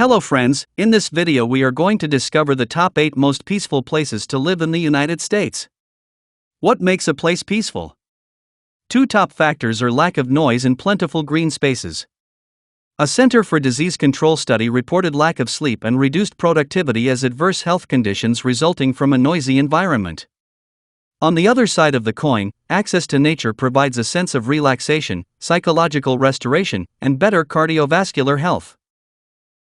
Hello friends, in this video we are going to discover the top 8 most peaceful places to live in the United States. What makes a place peaceful? 2 top factors are lack of noise and plentiful green spaces. A Center for Disease Control study reported lack of sleep and reduced productivity as adverse health conditions resulting from a noisy environment. On the other side of the coin, access to nature provides a sense of relaxation, psychological restoration, and better cardiovascular health.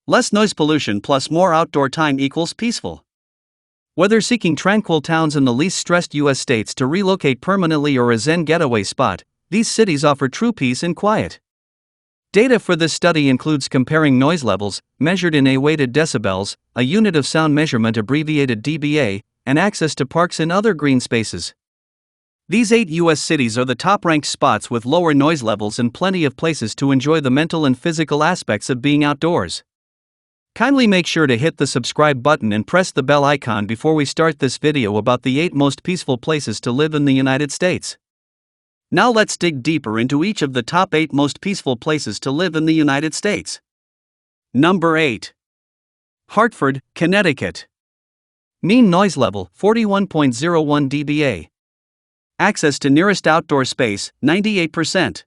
Less noise pollution plus more outdoor time equals peaceful. Whether seeking tranquil towns in the least stressed U.S. states to relocate permanently or a zen getaway spot, these cities offer true peace and quiet. Data for this study includes comparing noise levels, measured in abbreviated decibels, a unit of sound measurement abbreviated dBA, and access to parks and other green spaces. These 8 U.S. cities are the top-ranked spots with lower noise levels and plenty of places to enjoy the mental and physical aspects of being outdoors. Kindly make sure to hit the subscribe button and press the bell icon before we start this video about the 8 most peaceful places to live in the United States. Now let's dig deeper into each of the top 8 most peaceful places to live in the United States. Number 8. Hartford, Connecticut. Mean noise level, 41.01 dBA. Access to nearest outdoor space, 98%.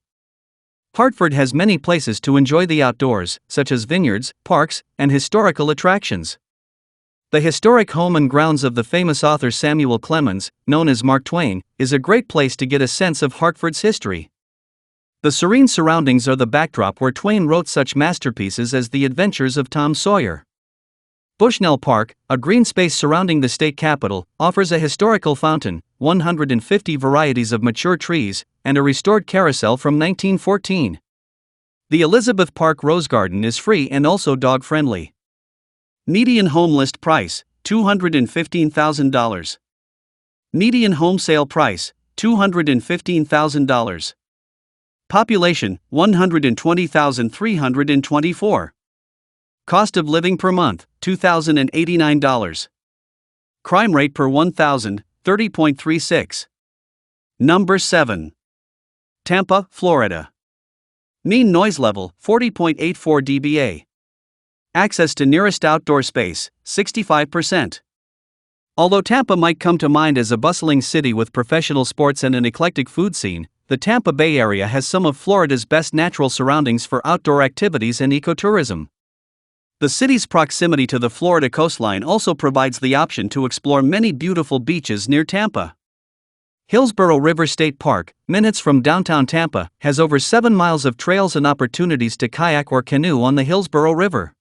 Hartford has many places to enjoy the outdoors, such as vineyards, parks, and historical attractions. The historic home and grounds of the famous author Samuel Clemens, known as Mark Twain, is a great place to get a sense of Hartford's history. The serene surroundings are the backdrop where Twain wrote such masterpieces as The Adventures of Tom Sawyer. Bushnell Park, a green space surrounding the state capitol, offers a historical fountain, 150 varieties of mature trees, and a restored carousel from 1914. The Elizabeth Park Rose Garden is free and also dog-friendly. Median home list price, $215,000. Median home sale price, $215,000. Population, 120,324. Cost of living per month, $2,089. Crime rate per 1,000, 30.36. Number 7. Tampa, Florida. Mean noise level, 40.84 dBA. Access to nearest outdoor space, 65%. Although Tampa might come to mind as a bustling city with professional sports and an eclectic food scene, the Tampa Bay area has some of Florida's best natural surroundings for outdoor activities and ecotourism. The city's proximity to the Florida coastline also provides the option to explore many beautiful beaches near Tampa. Hillsborough River State Park, minutes from downtown Tampa, has over 7 miles of trails and opportunities to kayak or canoe on the Hillsborough River.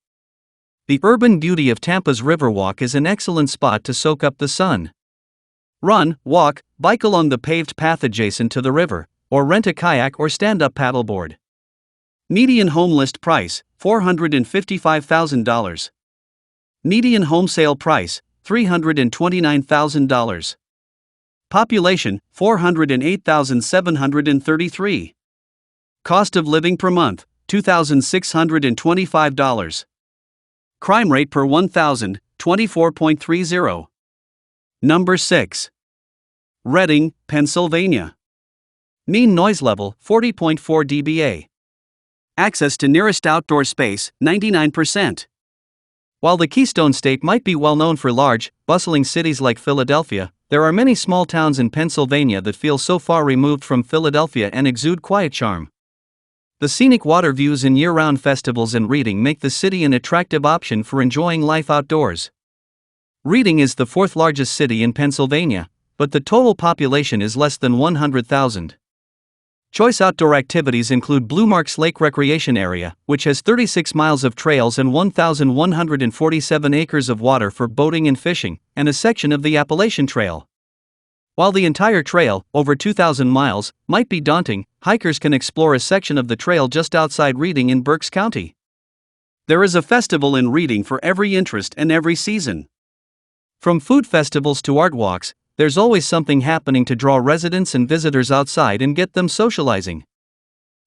The urban beauty of Tampa's Riverwalk is an excellent spot to soak up the sun. Run, walk, bike along the paved path adjacent to the river, or rent a kayak or stand-up paddleboard. Median home list price, $455,000. Median home sale price, $329,000. Population, 408,733. Cost of living per month, $2,625. Crime rate per 1,000, 24.30. Number 6. Reading, Pennsylvania. Mean noise level, 40.4 dBA. Access to nearest outdoor space, 99%. While the Keystone State might be well known for large, bustling cities like Philadelphia, there are many small towns in Pennsylvania that feel so far removed from Philadelphia and exude quiet charm. The scenic water views and year-round festivals and Reading make the city an attractive option for enjoying life outdoors. Reading is the 4th largest city in Pennsylvania, but the total population is less than 100,000. Choice outdoor activities include Blue Marks Lake Recreation Area, which has 36 miles of trails and 1,147 acres of water for boating and fishing, and a section of the Appalachian Trail. While the entire trail, over 2,000 miles, might be daunting, hikers can explore a section of the trail just outside Reading in Berks County. There is a festival in Reading for every interest and every season. From food festivals to art walks, there's always something happening to draw residents and visitors outside and get them socializing.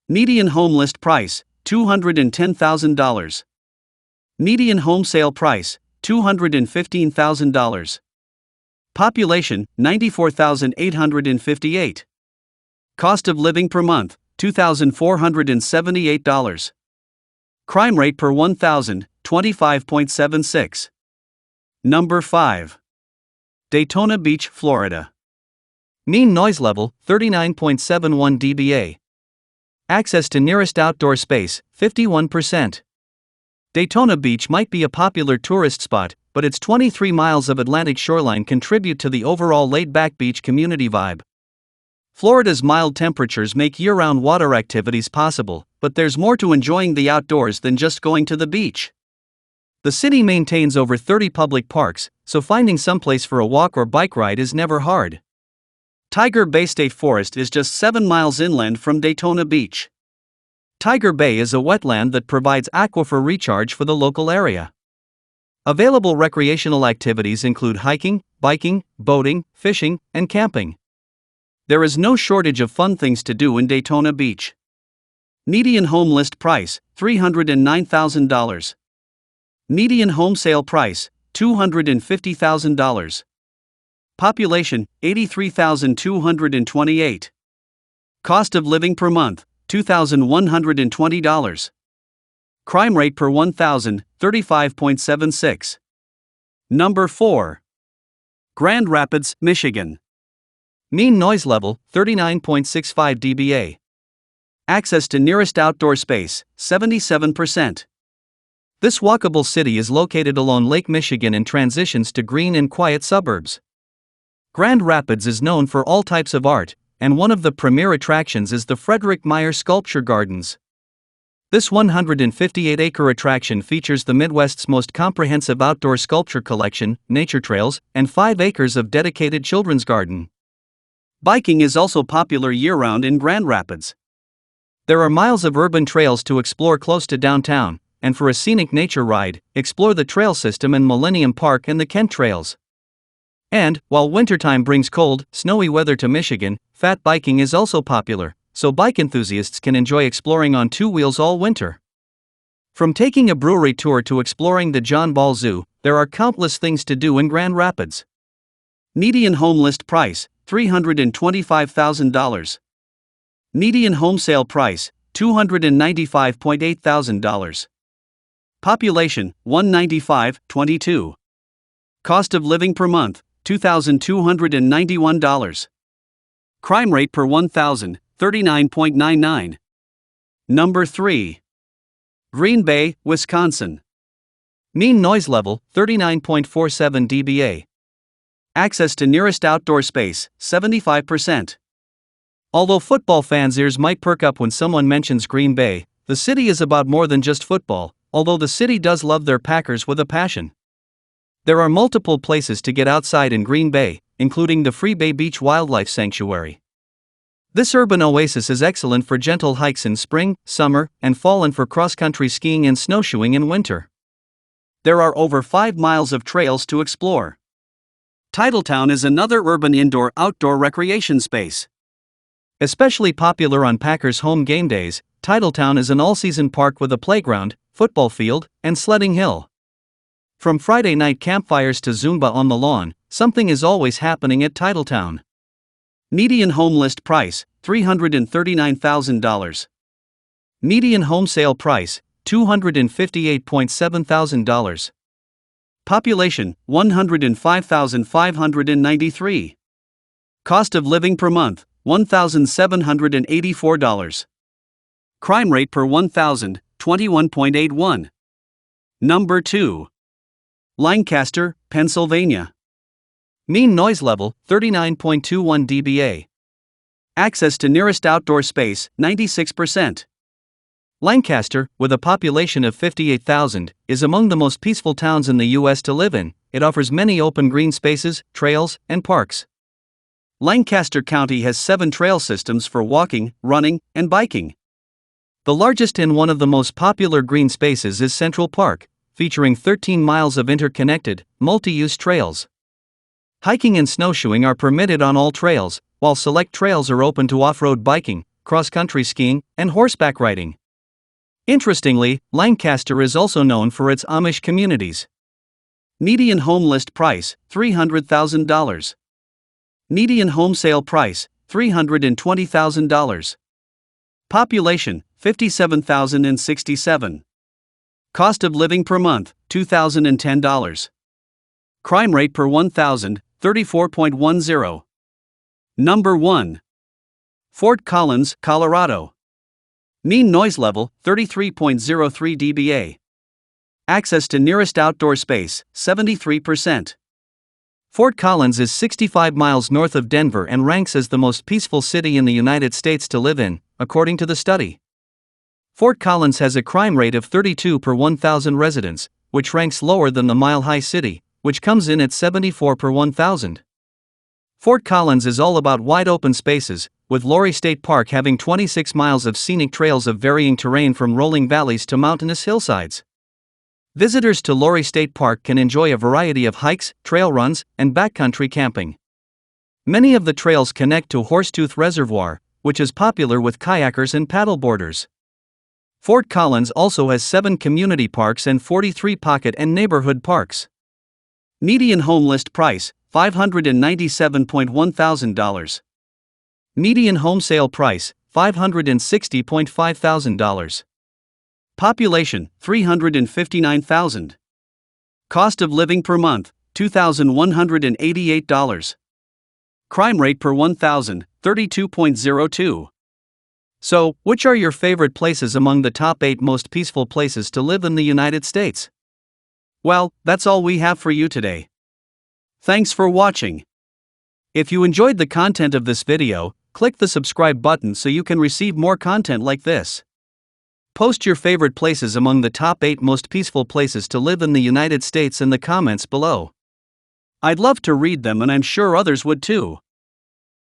Median home list price, $210,000. Median home sale price, $215,000. Population, 94,858. Cost of living per month, $2,478. Crime rate per 1,000, 25.76. Number 5. Daytona Beach, Florida. Mean noise level, 39.71 dBA. Access to nearest outdoor space, 51%. Daytona Beach might be a popular tourist spot, but its 23 miles of Atlantic shoreline contribute to the overall laid-back beach community vibe. Florida's mild temperatures make year-round water activities possible, but there's more to enjoying the outdoors than just going to the beach. The city maintains over 30 public parks, so finding someplace for a walk or bike ride is never hard. Tiger Bay State Forest is just 7 miles inland from Daytona Beach. Tiger Bay is a wetland that provides aquifer recharge for the local area. Available recreational activities include hiking, biking, boating, fishing, and camping. There is no shortage of fun things to do in Daytona Beach. Median home list price, $309,000. Median home sale price, $250,000. Population, 83,228. Cost of living per month, $2,120. Crime rate per 1,000, 35.76. Number 4. Grand Rapids, Michigan. Mean noise level, 39.65 dBA. Access to nearest outdoor space, 77%. This walkable city is located along Lake Michigan and transitions to green and quiet suburbs. Grand Rapids is known for all types of art, and one of the premier attractions is the Frederick Meyer Sculpture Gardens. This 158-acre attraction features the Midwest's most comprehensive outdoor sculpture collection, nature trails, and 5 acres of dedicated children's garden. Biking is also popular year-round in Grand Rapids. There are miles of urban trails to explore close to downtown, and for a scenic nature ride, explore the trail system in Millennium Park and the Kent Trails. And, while wintertime brings cold, snowy weather to Michigan, fat biking is also popular, so bike enthusiasts can enjoy exploring on 2 wheels all winter. From taking a brewery tour to exploring the John Ball Zoo, there are countless things to do in Grand Rapids. Median home list price, $325,000. Median home sale price, $295,800. Population, 195,22. Cost of living per month, $2,291. Crime rate per 1,000, 39.99. Number 3. Green Bay, Wisconsin. Mean noise level, 39.47 dBA. Access to nearest outdoor space, 75%. Although football fans' ears might perk up when someone mentions Green Bay, the city is about more than just football, although the city does love their Packers with a passion. There are multiple places to get outside in Green Bay, including the Free Bay Beach Wildlife Sanctuary. This urban oasis is excellent for gentle hikes in spring, summer, and fall, and for cross-country skiing and snowshoeing in winter. There are over 5 miles of trails to explore. Titletown is another urban indoor-outdoor recreation space. Especially popular on Packers home game days, Titletown is an all-season park with a playground, football field, and sledding hill. From Friday night campfires to Zumba on the lawn, something is always happening at Titletown. Median home list price, $339,000. Median home sale price, $258,700. Population, 105,593. Cost of living per month, $1,784. Crime rate per 1,000, 21.81. Number 2. Lancaster, Pennsylvania. Mean noise level, 39.21 dBA. Access to nearest outdoor space, 96%. Lancaster, with a population of 58,000, is among the most peaceful towns in the U.S. to live in. It offers many open green spaces, trails, and parks. Lancaster County has 7 trail systems for walking, running, and biking. The largest and one of the most popular green spaces is Central Park, featuring 13 miles of interconnected, multi-use trails. Hiking and snowshoeing are permitted on all trails, while select trails are open to off-road biking, cross-country skiing, and horseback riding. Interestingly, Lancaster is also known for its Amish communities. Median home list price, $300,000. Median home sale price, $320,000. Population, 57,067. Cost of living per month, $2,010. Crime rate per 1,000, 34.10. Number 1. Fort Collins, Colorado. Mean noise level, 33.03 dBA. Access to nearest outdoor space, 73%. Fort Collins is 65 miles north of Denver and ranks as the most peaceful city in the United States to live in, according to the study. Fort Collins has a crime rate of 32 per 1,000 residents, which ranks lower than the Mile High City, which comes in at 74 per 1,000. Fort Collins is all about wide open spaces, with Lorry State Park having 26 miles of scenic trails of varying terrain from rolling valleys to mountainous hillsides. Visitors to Lorry State Park can enjoy a variety of hikes, trail runs, and backcountry camping. Many of the trails connect to Horsetooth Reservoir, which is popular with kayakers and paddleboarders. Fort Collins also has 7 community parks and 43 pocket and neighborhood parks. Median home list price, $597,100. Median home sale price, $560,500. Population, 359,000. Cost of living per month, $2,188. Crime rate per 1,000, 32.02. So, which are your favorite places among the top 8 most peaceful places to live in the United States? Well, that's all we have for you today. Thanks for watching. If you enjoyed the content of this video, click the subscribe button so you can receive more content like this. Post your favorite places among the top 8 most peaceful places to live in the United States in the comments below. I'd love to read them and I'm sure others would too.